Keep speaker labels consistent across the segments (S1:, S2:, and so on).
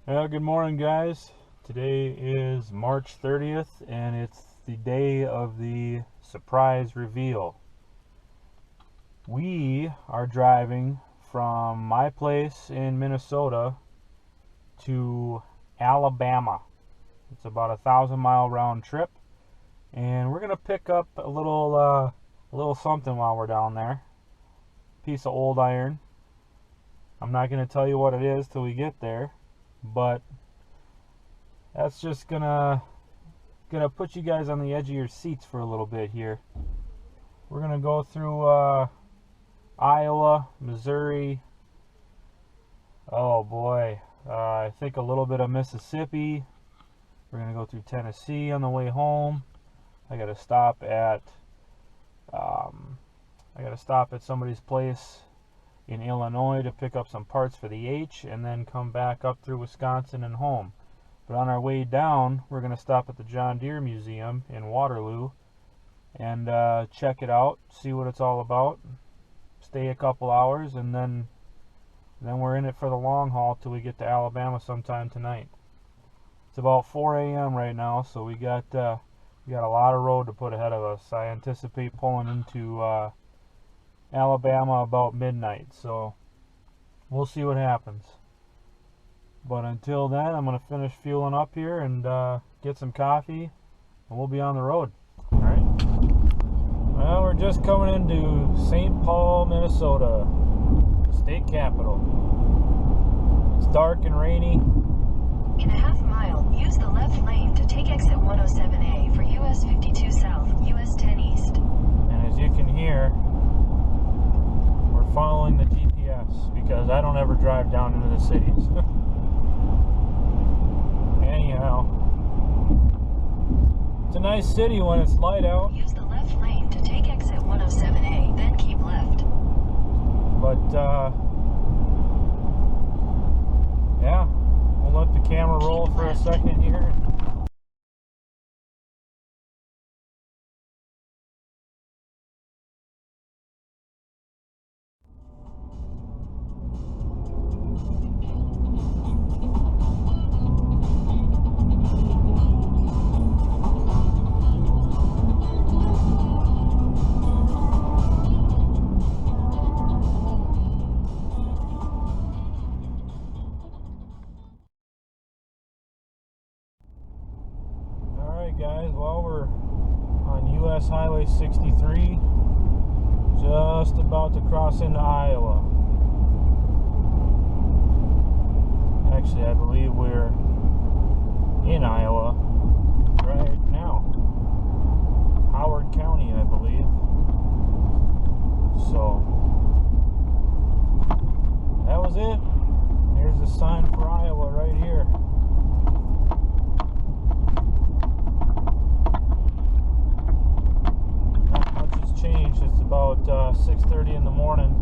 S1: Well, good morning, guys. Today is March 30th, and it's the day of the surprise reveal. We are driving from my place in Minnesota to Alabama. It's about a 1,000-mile round trip, and we're gonna pick up a little something while we're down there. Piece of old iron. I'm not gonna tell you what it is till we get there. But that's just gonna put you guys on the edge of your seats for a little bit here. We're gonna go through Iowa, Missouri. Oh boy, I think a little bit of Mississippi. We're gonna go through Tennessee on the way home. I gotta stop at somebody's place in Illinois to pick up some parts for the H, and then come back up through Wisconsin and home. But on our way down, we're going to stop at the John Deere Museum in Waterloo and check it out, see what it's all about, stay a couple hours, and then we're in it for the long haul till we get to Alabama sometime tonight. It's about 4 a.m. right now, so we got a lot of road to put ahead of us. I anticipate pulling into Alabama about midnight, so we'll see what happens. But until then, I'm going to finish fueling up here and get some coffee, and we'll be on the road. Alright. Well, we're just coming into St. Paul, Minnesota, the state capital. It's dark and rainy.
S2: In a half mile, use the left lane to take exit 107A for US 52 South, US 10 East.
S1: And as you can hear, following the GPS because I don't ever drive down into the cities. Anyhow, it's a nice city when it's light out.
S2: Use the left lane to take exit 107A, then keep left.
S1: But yeah, we'll let the camera roll for a second here. Guys, well, we're on US Highway 63, just about to cross into Iowa. Actually, I believe we're in Iowa right now. Howard County, I believe. So that was it. Here's the sign for Iowa right here. Changed. It's about 6:30 in the morning,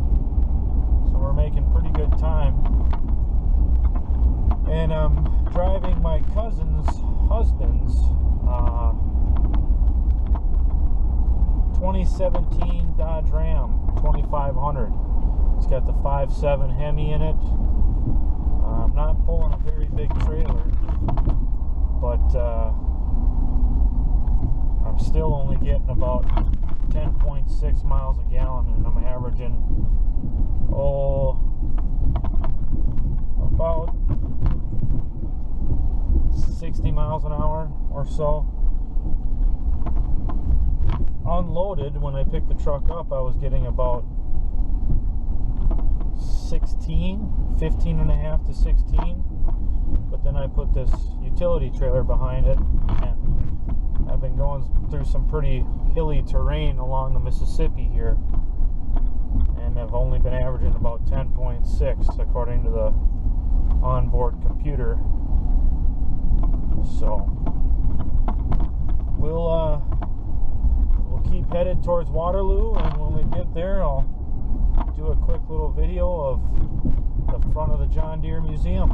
S1: so we're making pretty good time. And I'm driving my cousin's husband's 2017 Dodge Ram 2500. It's got the 5.7 Hemi in it. I'm not pulling a very big trailer, but I'm still only getting about 10.6 miles a gallon, and I'm averaging about 60 miles an hour or so. Unloaded, when I picked the truck up, I was getting about 15 and a half to 16, but then I put this utility trailer behind it, and I've been going through some pretty hilly terrain along the Mississippi here, and I've only been averaging about 10.6 according to the onboard computer. So we'll keep headed towards Waterloo, and when we get there, I'll do a quick little video of the front of the John Deere Museum.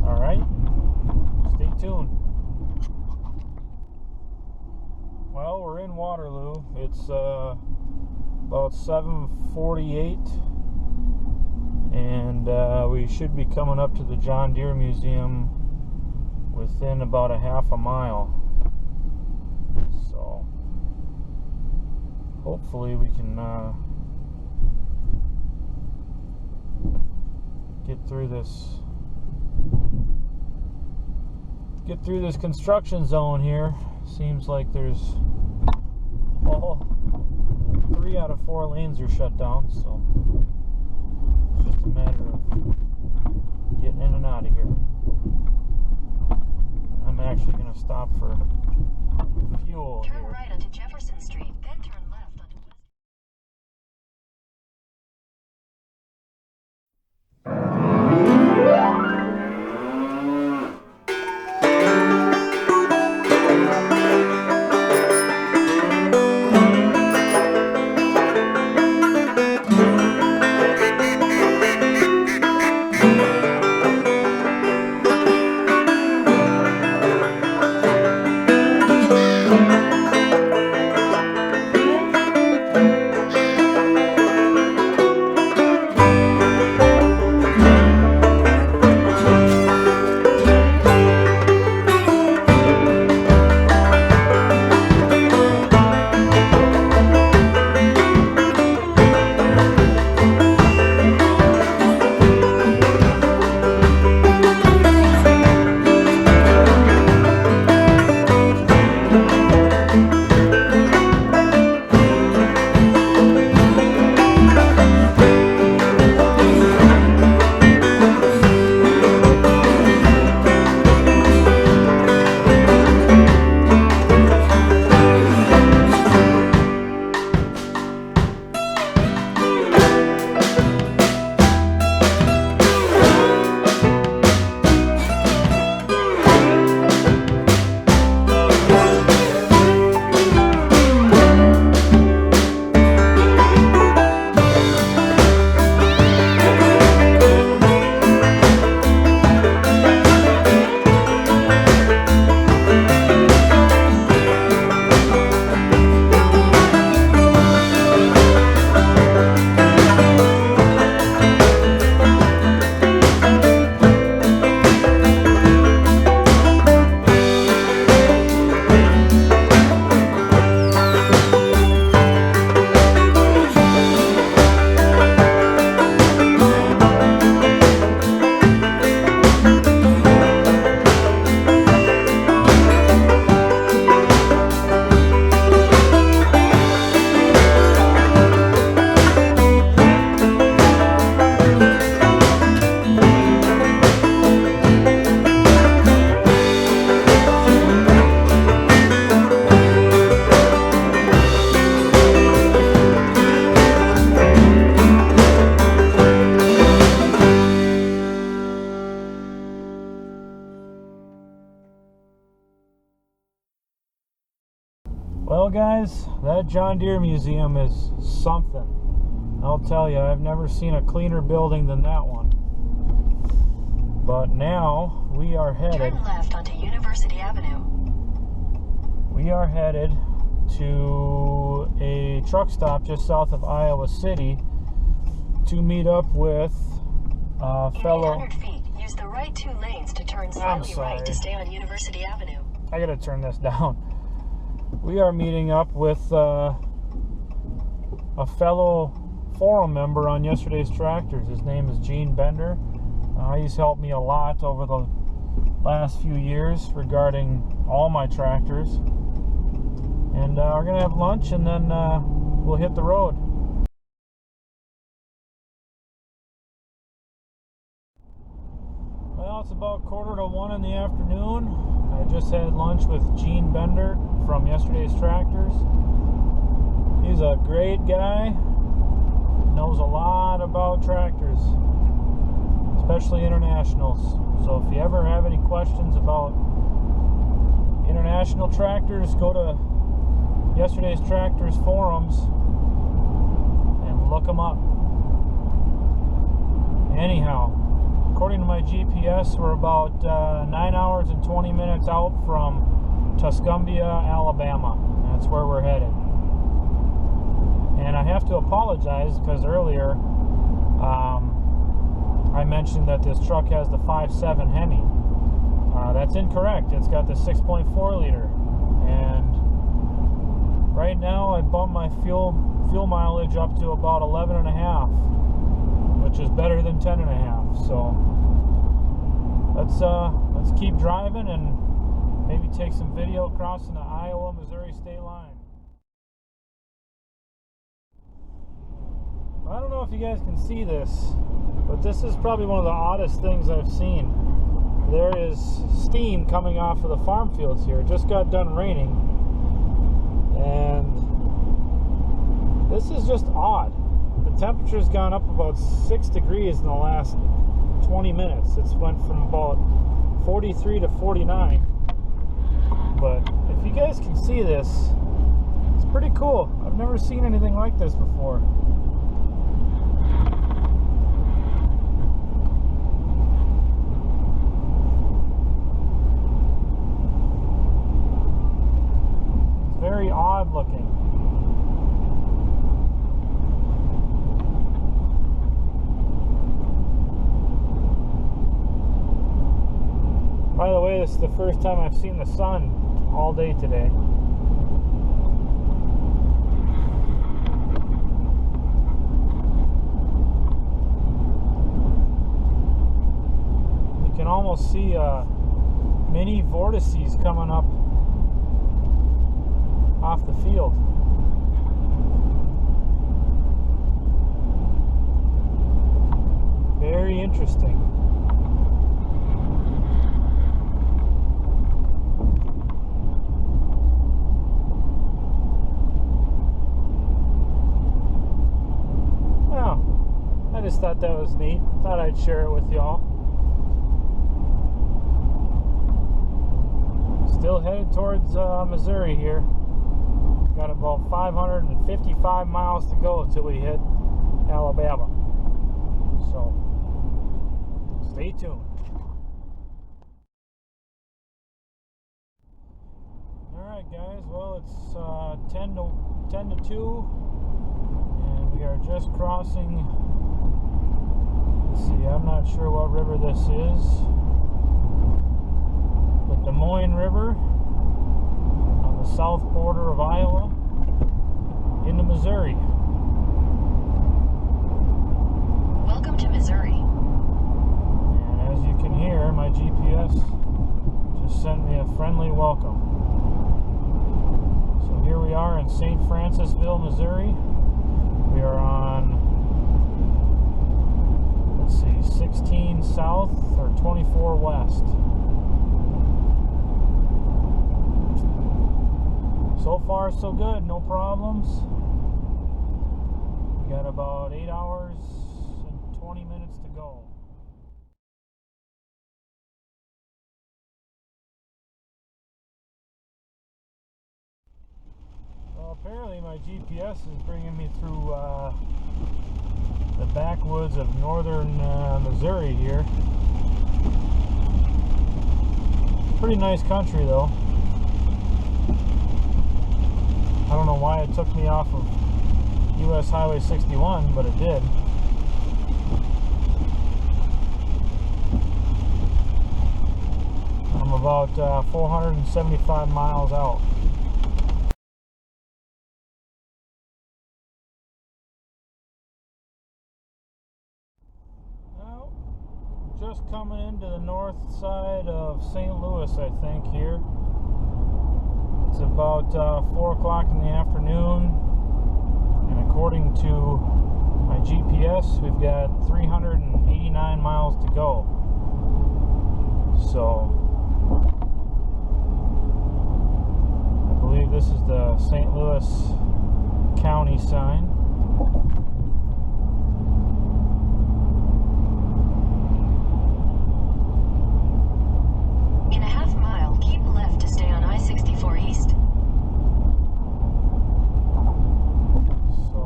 S1: Alright, stay tuned. Well, we're in Waterloo. It's about 7:48, and we should be coming up to the John Deere Museum within about a half a mile. So hopefully we can get through this construction zone here. Seems like there's 3 out of 4 lanes are shut down, so it's just a matter of getting in and out of here. I'm actually going to stop for fuel here.
S2: Turn right onto Jefferson Street, then turn left onto West.
S1: Well, guys, that John Deere Museum is something. I'll tell you, I've never seen a cleaner building than that one. But now we are headed.
S2: Turn left onto University Avenue.
S1: We are headed to a truck stop just south of Iowa City to meet up with a fellow.
S2: 800 feet, use the right 2 lanes to turn slightly right to stay on University Avenue.
S1: I gotta turn this down. We are meeting up with a fellow forum member on yesterday's tractors. His name is Gene Bender. He's helped me a lot over the last few years regarding all my tractors. And we're going to have lunch, and then we'll hit the road. Well, it's about 1:45 in the afternoon. I just had lunch with Gene Bender from yesterday's tractors. He's a great guy, knows a lot about tractors, especially internationals. So if you ever have any questions about international tractors, go to yesterday's tractors forums and look them up. according to my GPS, we're about 9 hours and 20 minutes out from Tuscumbia, Alabama. That's where we're headed. And I have to apologize because earlier I mentioned that this truck has the 5.7 Hemi. That's incorrect. It's got the 6.4 liter. And right now I bumped my fuel mileage up to about 11.5, which is better than 10.5. So let's keep driving and maybe take some video crossing the Iowa-Missouri state line. I don't know if you guys can see this, but this is probably one of the oddest things I've seen. There is steam coming off of the farm fields here. It just got done raining, and this is just odd. The temperature's gone up about 6 degrees in the last 20 minutes. It's went from about 43 to 49. But if you guys can see this, it's pretty cool. I've never seen anything like this before. It's very odd looking. By the way, this is the first time I've seen the sun all day today. You can almost see mini vortices coming up off the field. Very interesting. I just thought that was neat. Thought I'd share it with y'all. Still headed towards Missouri here. Got about 555 miles to go till we hit Alabama. So, stay tuned. Alright guys, well it's 10 to 2. And we are just crossing, let's see, I'm not sure what river this is, the Des Moines River on the south border of Iowa into Missouri.
S2: Welcome to Missouri.
S1: And as you can hear, my GPS just sent me a friendly welcome. So here we are in St. Francisville, Missouri. We are on, let's see, 16 south or 24 west. So far so good, no problems. We got about 8 hours and 20 minutes to go. Well, apparently my GPS is bringing me through the backwoods of northern Missouri here. Pretty nice country though. I don't know why it took me off of US Highway 61, but it did. I'm about 475 miles out. Just coming into the north side of St. Louis, I think, here. It's about 4 o'clock in the afternoon, and according to my GPS, we've got 389 miles to go. So, I believe this is the St. Louis County sign.
S2: In a half mile, keep left to stay on I-64 East.
S1: So,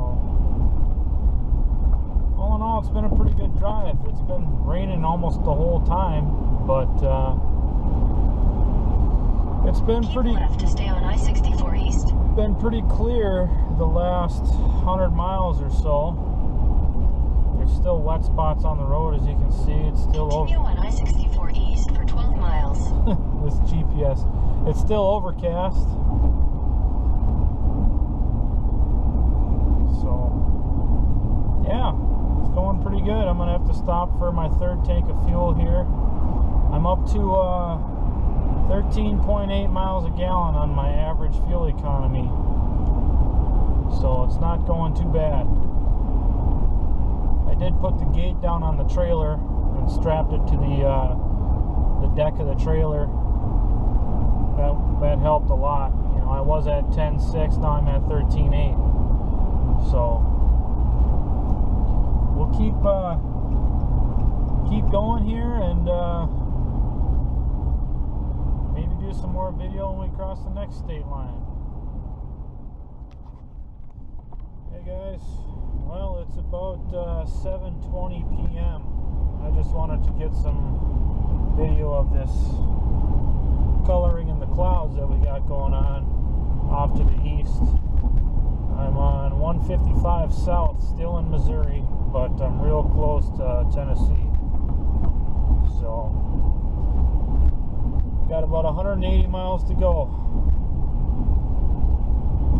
S1: all in all, it's been a pretty good drive. It's been raining almost the whole time, but it's been
S2: Keep left to stay on I-64 East.
S1: Been pretty clear the last 100 miles or so. There's still wet spots on the road, as you can see. It's still
S2: Continue on I-64 East for 12 miles.
S1: This GPS. It's still overcast. So, yeah, it's going pretty good. I'm gonna have to stop for my third tank of fuel here. I'm up to 13.8 miles a gallon on my average fuel economy, so it's not going too bad. I did put the gate down on the trailer and strapped it to the deck of the trailer. That helped a lot. You know, I was at 10.6, now I'm at 13.8. So we'll keep going here and maybe do some more video when we cross the next state line. Hey guys, well, it's about 7:20 p.m. I just wanted to get some video of this coloring in the clouds that we got going on off to the east. I'm on 155 south, still in Missouri, but I'm real close to Tennessee. So, got about 180 miles to go.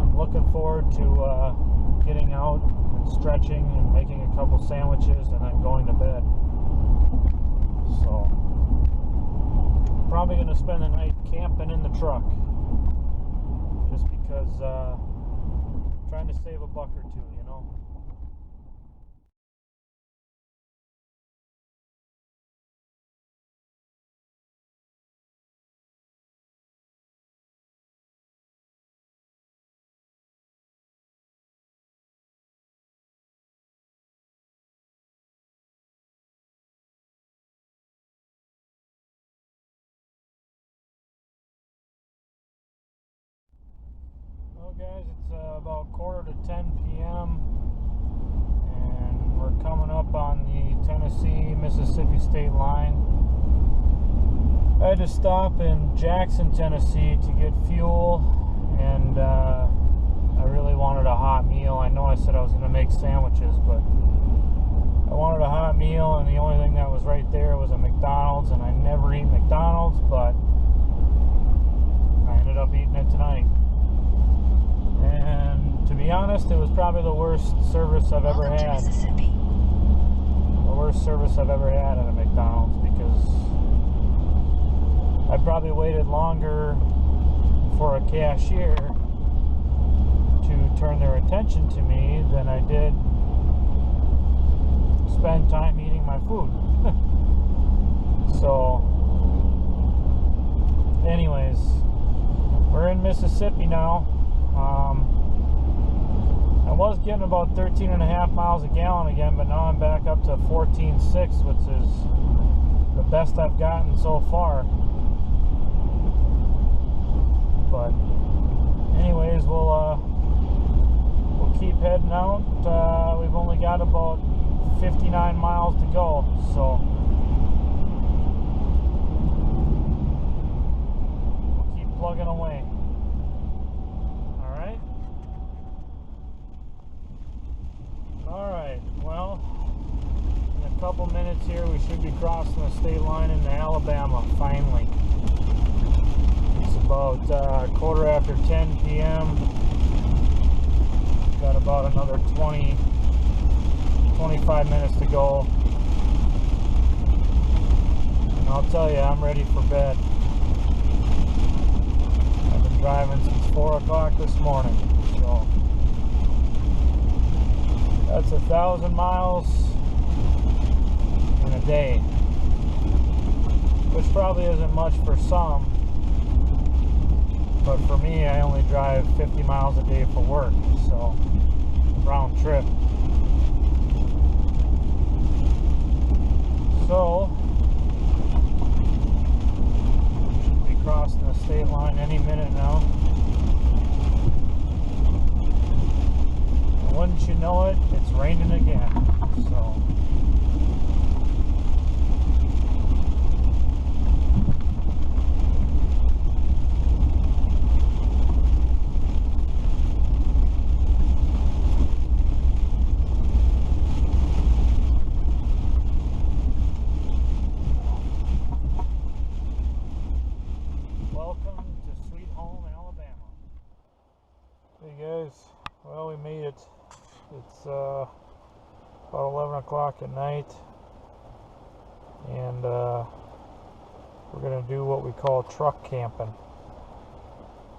S1: I'm looking forward to getting out and stretching and making a couple sandwiches and then going to bed. So, probably going to spend the night camping in the truck, just because trying to save a buck or two, you know. Well guys, it's about 9:45 p.m. and we're coming up on the Tennessee-Mississippi state line. I had to stop in Jackson, Tennessee to get fuel, and I really wanted a hot meal. I know I said I was going to make sandwiches, but I wanted a hot meal, and the only thing that was right there was a McDonald's, and I never eat McDonald's, but I ended up eating it tonight. And to be honest, it was probably the worst service I've ever had. The worst service I've ever had at a McDonald's, because I probably waited longer for a cashier to turn their attention to me than I did spend time eating my food. So, anyways, we're in Mississippi now. I was getting about 13.5 miles a gallon again, but now I'm back up to 14.6, which is the best I've gotten so far. But anyways, we'll keep heading out. We've only got about 59 miles to go, so we'll keep plugging away. Alright, well, in a couple minutes here we should be crossing the state line into Alabama, finally. It's about 10:15 p.m. Got about another 25 minutes to go. And I'll tell you, I'm ready for bed. I've been driving since 4 o'clock this morning, so that's 1,000 miles in a day, which probably isn't much for some, but for me, I only drive 50 miles a day for work, so round trip. So, should be crossing the state line any minute now. Wouldn't you know it, it's raining again. So o'clock at night, and we're going to do what we call truck camping.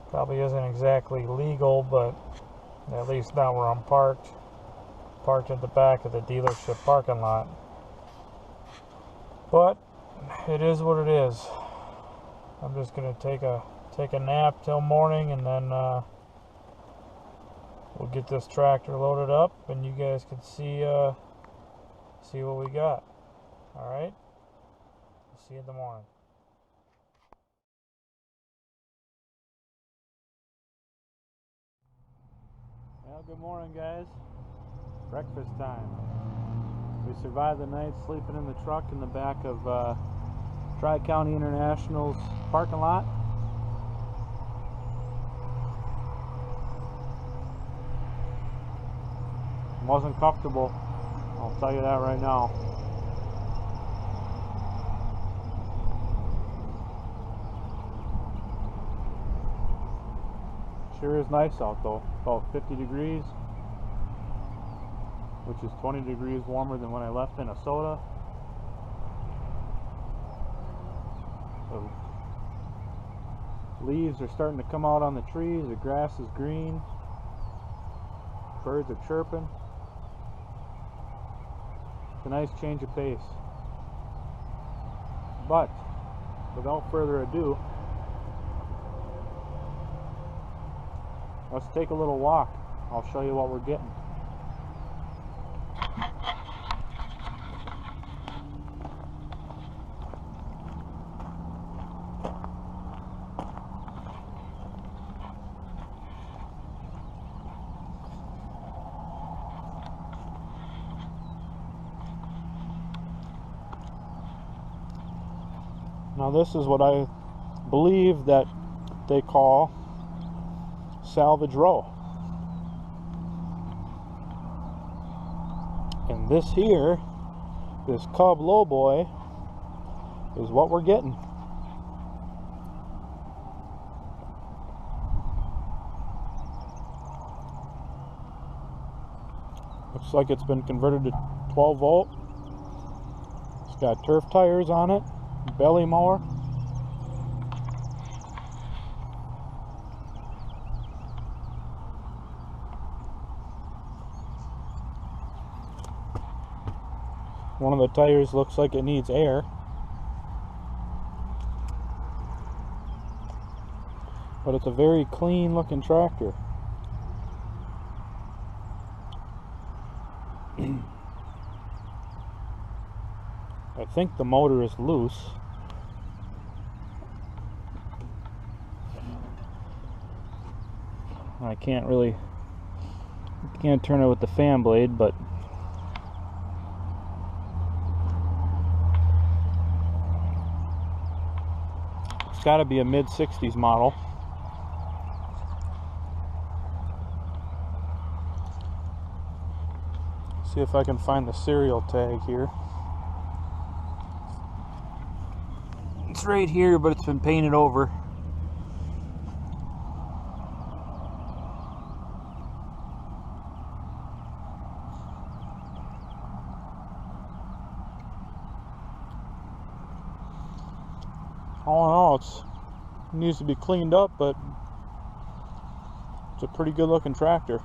S1: Probably isn't exactly legal, but at least not where I'm parked. Parked at the back of the dealership parking lot. But it is what it is. I'm just going to take a nap till morning, and then we'll get this tractor loaded up, and you guys can see what we got. All right? See you in the morning. Well, good morning, guys. Breakfast time. We survived the night sleeping in the truck in the back of Tri-County International's parking lot. It wasn't comfortable, I'll tell you that right now. Sure is nice out though. About 50 degrees, which is 20 degrees warmer than when I left Minnesota. The leaves are starting to come out on the trees, the grass is green, birds are chirping. It's a nice change of pace. But without further ado, let's take a little walk. I'll show you what we're getting. Now this is what I believe that they call salvage row. And this here, this Cub Lowboy, is what we're getting. Looks like it's been converted to 12 volt. It's got turf tires on it, belly mower. One of the tires looks like it needs air. But it's a very clean looking tractor. I think the motor is loose. I can't turn it with the fan blade, but it's got to be a mid-60s model. See if I can find the serial tag here. It's right here, but it's been painted over. All in all, it needs to be cleaned up, but it's a pretty good looking tractor.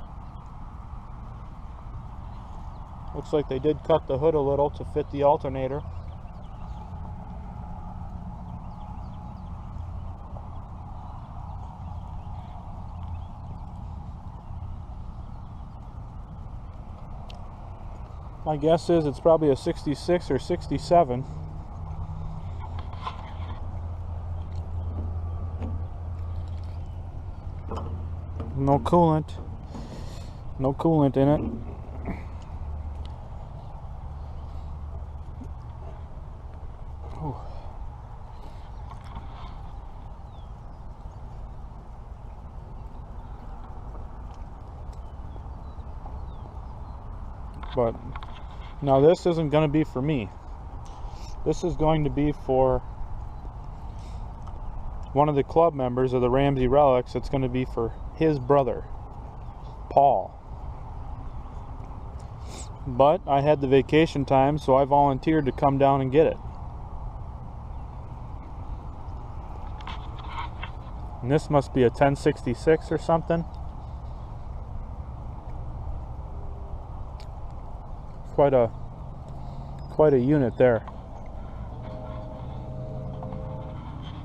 S1: Looks like they did cut the hood a little to fit the alternator. My guess is it's probably a 66 or 67. No coolant. No coolant in it. Ooh. But now this isn't going to be for me. This is going to be for one of the club members of the Ramsey Relics. It's going to be for his brother, Paul. but I had the vacation time, so I volunteered to come down and get it. And this must be a 1066 or something. Quite a unit there.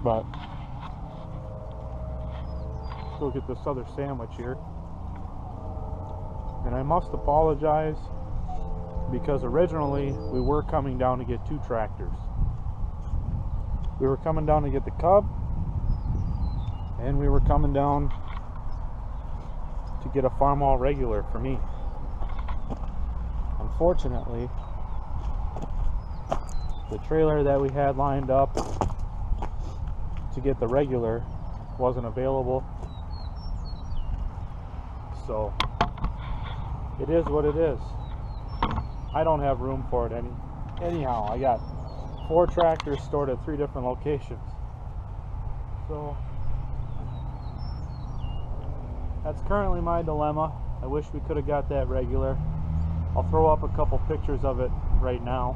S1: But let's go get this other sandwich here. And I must apologize because originally we were coming down to get 2 tractors. We were coming down to get the Cub, and we were coming down to get a Farmall regular for me. Unfortunately, the trailer that we had lined up to get the regular wasn't available, so it is what it is. I don't have room for it anyhow. I got 4 tractors stored at 3 different locations, so that's currently my dilemma. I wish we could have got that regular. I'll throw up a couple pictures of it right now,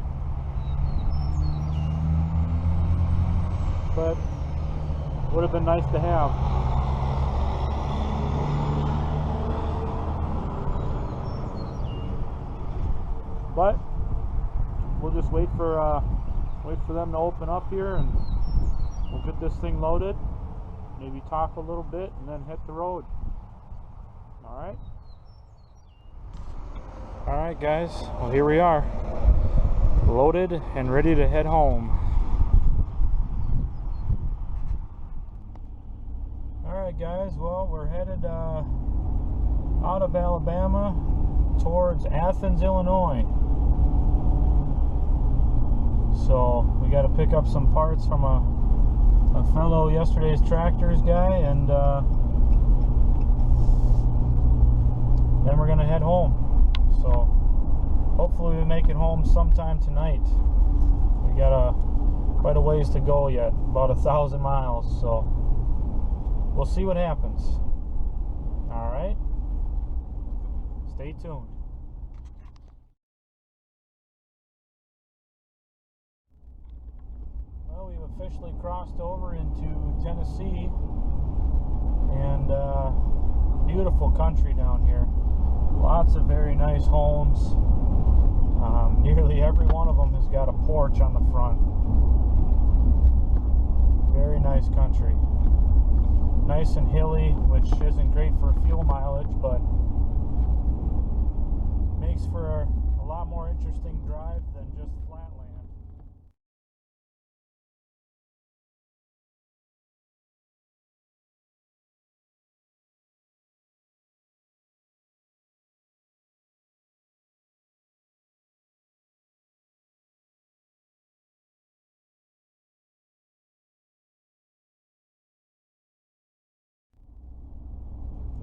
S1: but it would have been nice to have. But we'll just wait for them to open up here, and we'll get this thing loaded, maybe talk a little bit, and then hit the road. Alright? Alright guys, well here we are, loaded and ready to head home. Alright guys, well we're headed out of Alabama towards Athens, Illinois. So we got to pick up some parts from a fellow yesterday's tractors guy, and then we're gonna head home. So hopefully we make it home sometime tonight. We got quite a ways to go yet, about 1,000 miles, so we'll see what happens. All right, stay tuned. Well, we've officially crossed over into Tennessee, and beautiful country down here. Lots of very nice homes. Nearly every one of them has got a porch on the front. Very nice country. Nice and hilly, which isn't great for fuel mileage, but makes for a lot more interesting drive than just flat land.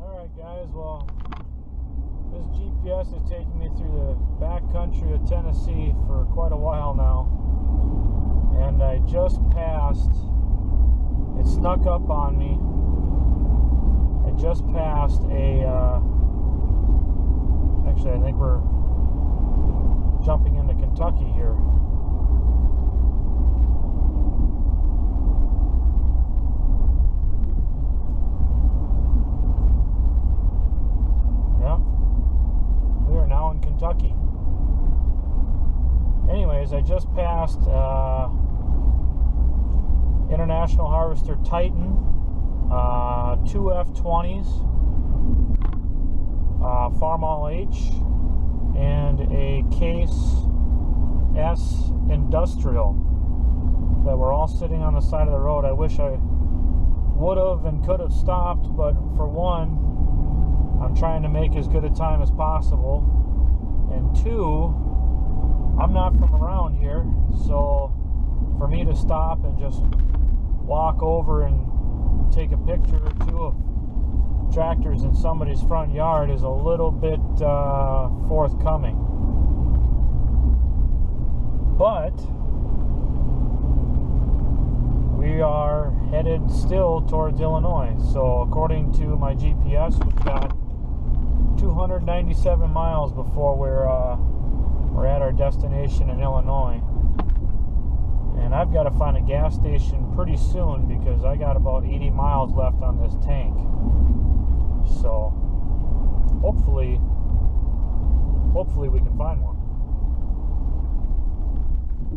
S1: Alright guys, well this GPS is taking me through the back country of Tennessee for quite a while now, and I just passed, it snuck up on me, I just passed actually I think we're jumping into Kentucky here. Kentucky. Anyways, I just passed International Harvester Titan, 2 F20s, Farmall H, and a Case S Industrial that were all sitting on the side of the road. I wish I would have and could have stopped, but for one, I'm trying to make as good a time as possible. And 2, I'm not from around here, so for me to stop and just walk over and take a picture or 2 of tractors in somebody's front yard is a little bit forthcoming. But we are headed still towards Illinois. So according to my GPS, we've got 297 miles before we're we're at our destination in Illinois. And I've got to find a gas station pretty soon because I got about 80 miles left on this tank. So hopefully we can find one.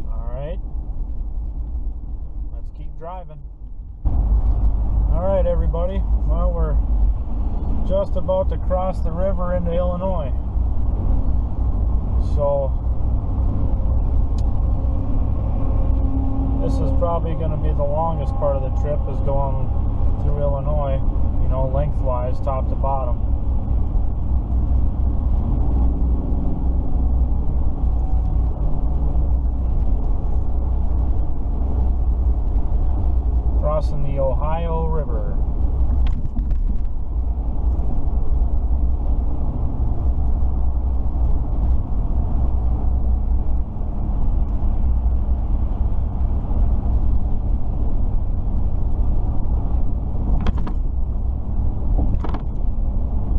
S1: Alright, let's keep driving. Alright everybody, well, we're just about to cross the river into Illinois. So this is probably going to be the longest part of the trip, is going through Illinois, you know, lengthwise, top to bottom. Crossing the Ohio River.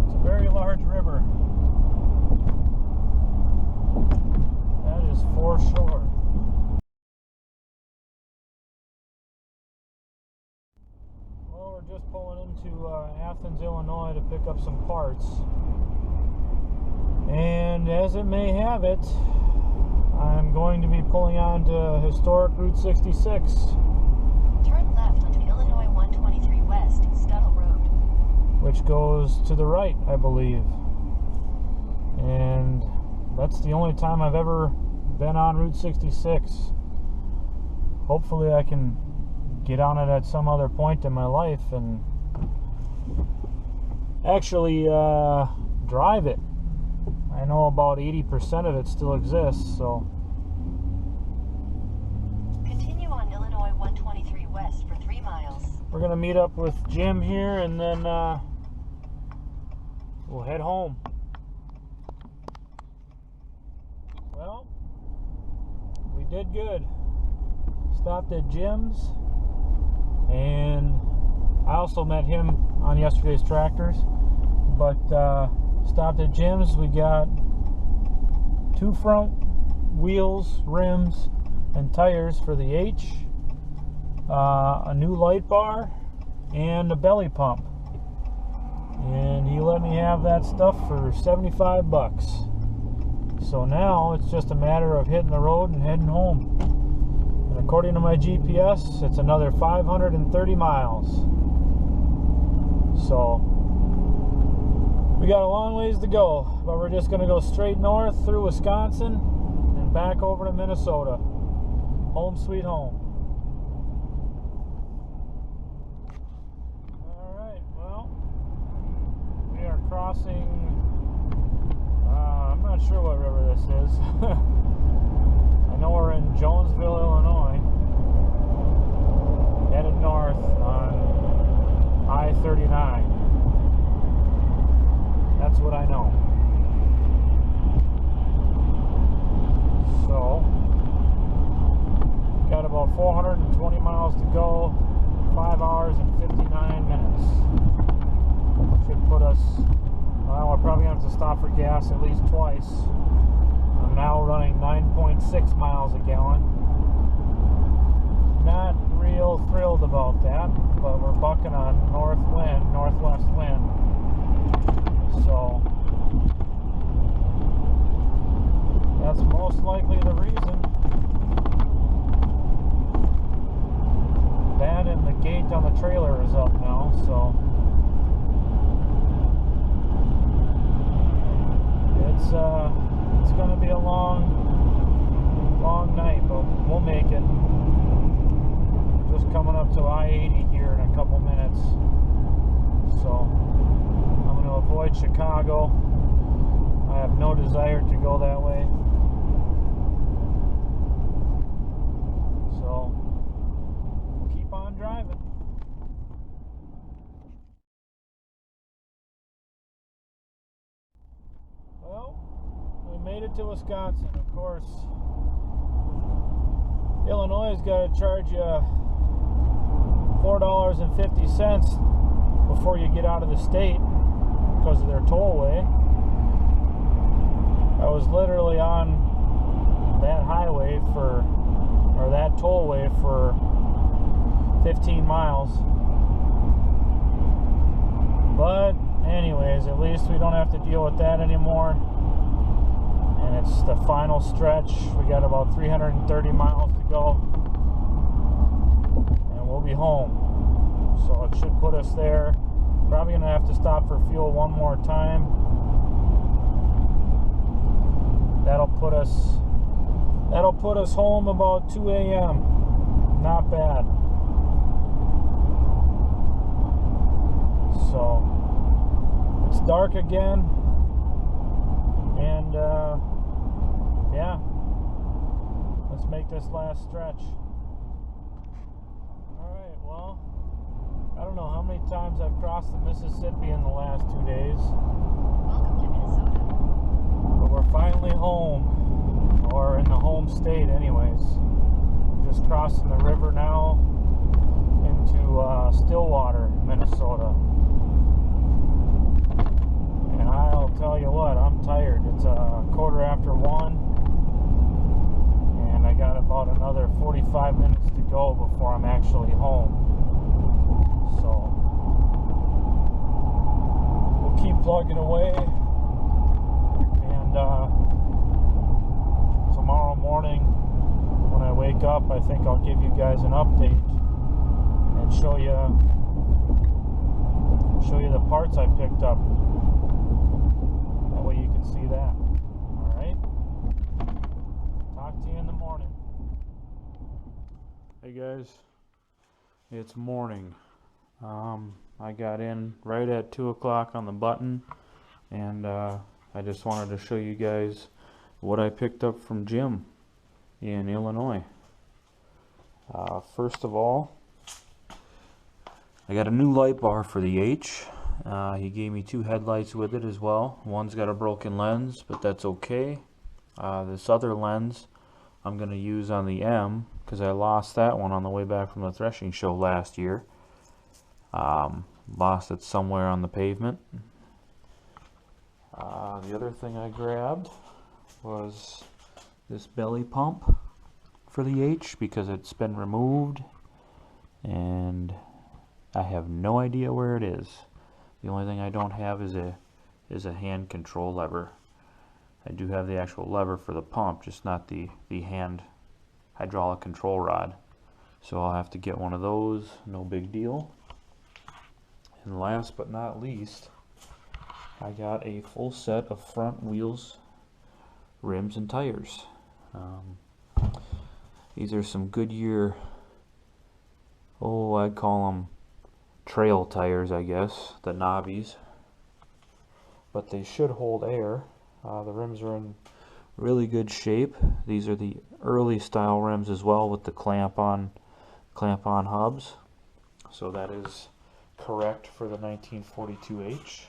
S1: It's a very large river. That is for sure. We're just pulling into Athens, Illinois to pick up some parts. And as it may have it, I'm going to be pulling on to historic Route 66.
S2: Turn left onto Illinois 123 West, Stuttle Road.
S1: Which goes to the right, I believe. And that's the only time I've ever been on Route 66. Hopefully I can get on it at some other point in my life and actually drive it. I know about 80% of it still exists, so.
S2: Continue on Illinois 123 West for 3 miles.
S1: We're gonna meet up with Jim here and then we'll head home. Well, we did good. Stopped at Jim's. And I also met him on yesterday's tractors, but stopped at Jim's. We got 2 front wheels, rims, and tires for the H, a new light bar, and a belly pump. And he let me have that stuff for 75 bucks. So now it's just a matter of hitting the road and heading home. And according to my GPS, it's another 530 miles. So we got a long ways to go, but we're just going to go straight north through Wisconsin and back over to Minnesota. Home sweet home. Alright, well, we are crossing, I'm not sure what river this is. I know we're in Jonesville, Illinois, headed north on I-39. That's what I know. So, got about 420 miles to go, 5 hours and 59 minutes. Should put us, well, we're probably going to have to stop for gas at least twice. I'm now running 9.6 miles a gallon. Not real thrilled about that, but we're bucking on northwest wind. So that's most likely the reason. That and the gate on the trailer is up now, so it's going to be a long night, but we'll make it. Just coming up to I-80 here in a couple minutes, so I'm going to avoid Chicago. I have no desire to go that way, so we'll keep on driving. Well, we made it to Wisconsin. Of course, Illinois has got to charge you $4.50 before you get out of the state because of their tollway. I was literally on that highway for, or that tollway for 15 miles. But anyways, at least we don't have to deal with that anymore. And it's the final stretch. We got about 330 miles to go, and we'll be home. So it should put us there. Probably gonna have to stop for fuel one more time. That'll put us home about 2 a.m. Not bad. So it's dark again, and yeah, let's make this last stretch. Alright, well, I don't know how many times I've crossed the Mississippi in the last 2 days.
S2: Welcome to Minnesota.
S1: But we're finally home, or in the home state anyways. Just crossing the river now into Stillwater, Minnesota. And I'll tell you what, I'm tired. It's a 1:15, and I got about another 45 minutes to go before I'm actually home. So we'll keep plugging away, and tomorrow morning when I wake up, I think I'll give you guys an update and show you the parts I picked up. That way you can see that. Alright? Talk to you in the morning. Hey guys, it's morning. I got in right at 2 o'clock on the button, and I just wanted to show you guys what I picked up from Jim in Illinois. First of all, I got a new light bar for the H. He gave me 2 headlights with it as well. One's got a broken lens, but that's okay. This other lens I'm going to use on the M, because I lost that one on the way back from the threshing show last year. Lost it somewhere on the pavement. The other thing I grabbed was this belly pump for the H, because it's been removed and I have no idea where it is. The only thing I don't have is a hand control lever. I do have the actual lever for the pump, just not the hand hydraulic control rod. So I'll have to get one of those, no big deal. And last but not least, I got a full set of front wheels, rims, and tires. These are some Goodyear, I'd call them trail tires, I guess, the knobbies. But they should hold air. The rims are in really good shape. These are the early style rims as well, with the clamp-on hubs. So that is correct for the 1942H.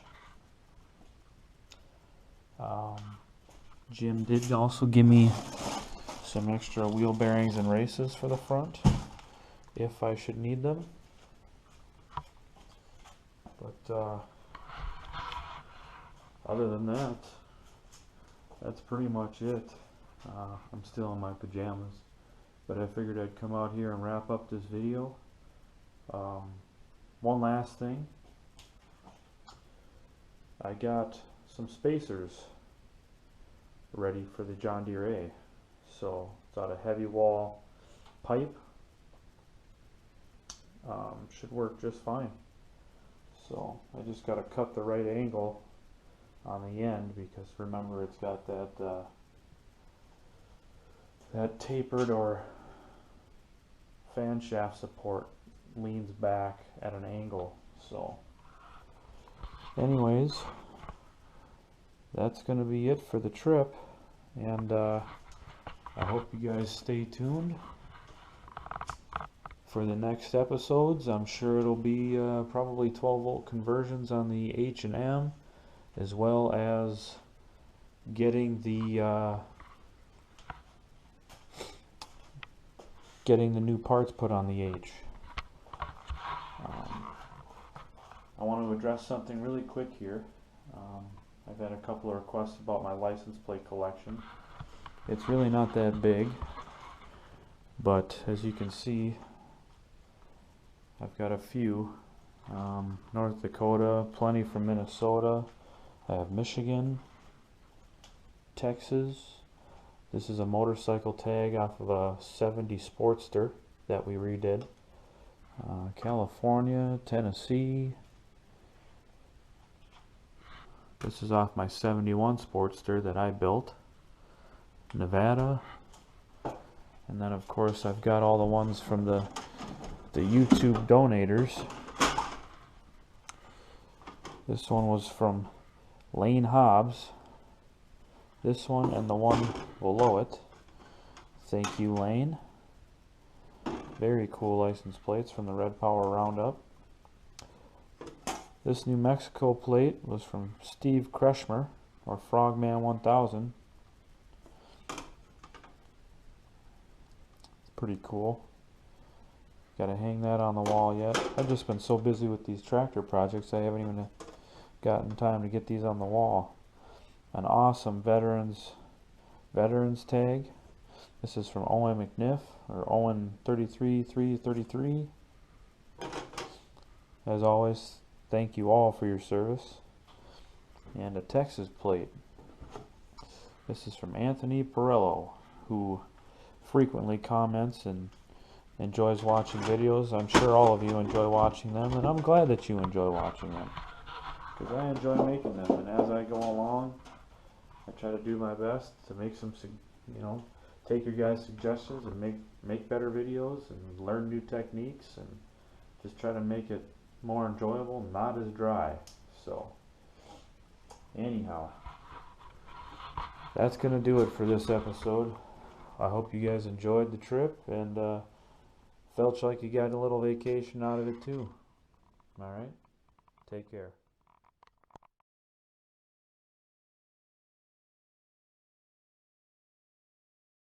S1: Jim did also give me some extra wheel bearings and races for the front, if I should need them. But other than that, that's pretty much it. I'm still in my pajamas, but I figured I'd come out here and wrap up this video. One last thing, I got some spacers ready for the John Deere A. So it's out of heavy wall pipe. Should work just fine. So I just got to cut the right angle on the end, because remember, it's got that tapered or fan shaft support leans back at an angle. So anyways, that's going to be it for the trip, and I hope you guys stay tuned for the next episodes. I'm sure it'll be probably 12-volt conversions on the H and M, as well as getting the new parts put on the H. I want to address something really quick here. I've had a couple of requests about my license plate collection, It's really not that big, but as you can see, I've got a few. North Dakota, plenty from Minnesota. I have Michigan, Texas. This is a motorcycle tag off of a 70 Sportster that we redid. California, Tennessee. This is off my 71 Sportster that I built. Nevada. And then of course I've got all the ones from the YouTube donators. This one was from Lane Hobbs. This one and the one below it. Thank you, Lane. Very cool license plates from the Red Power Roundup. This New Mexico plate was from Steve Kretschmer, or Frogman 1000. It's pretty cool. Gotta hang that on the wall yet. I've just been so busy with these tractor projects I haven't even gotten time to get these on the wall. An awesome veterans tag. This is from Owen McNiff, or Owen 33333. As always, thank you all for your service. And a Texas plate. This is from Anthony Perello, who frequently comments and enjoys watching videos. I'm sure all of you enjoy watching them, and I'm glad that you enjoy watching them, because I enjoy making them. And as I go along, I try to do my best to make some, take your guys' suggestions and make better videos and learn new techniques and just try to make it more enjoyable, not as dry. So anyhow, that's gonna do it for this episode. I hope you guys enjoyed the trip and felt like you got a little vacation out of it too. Alright, take care.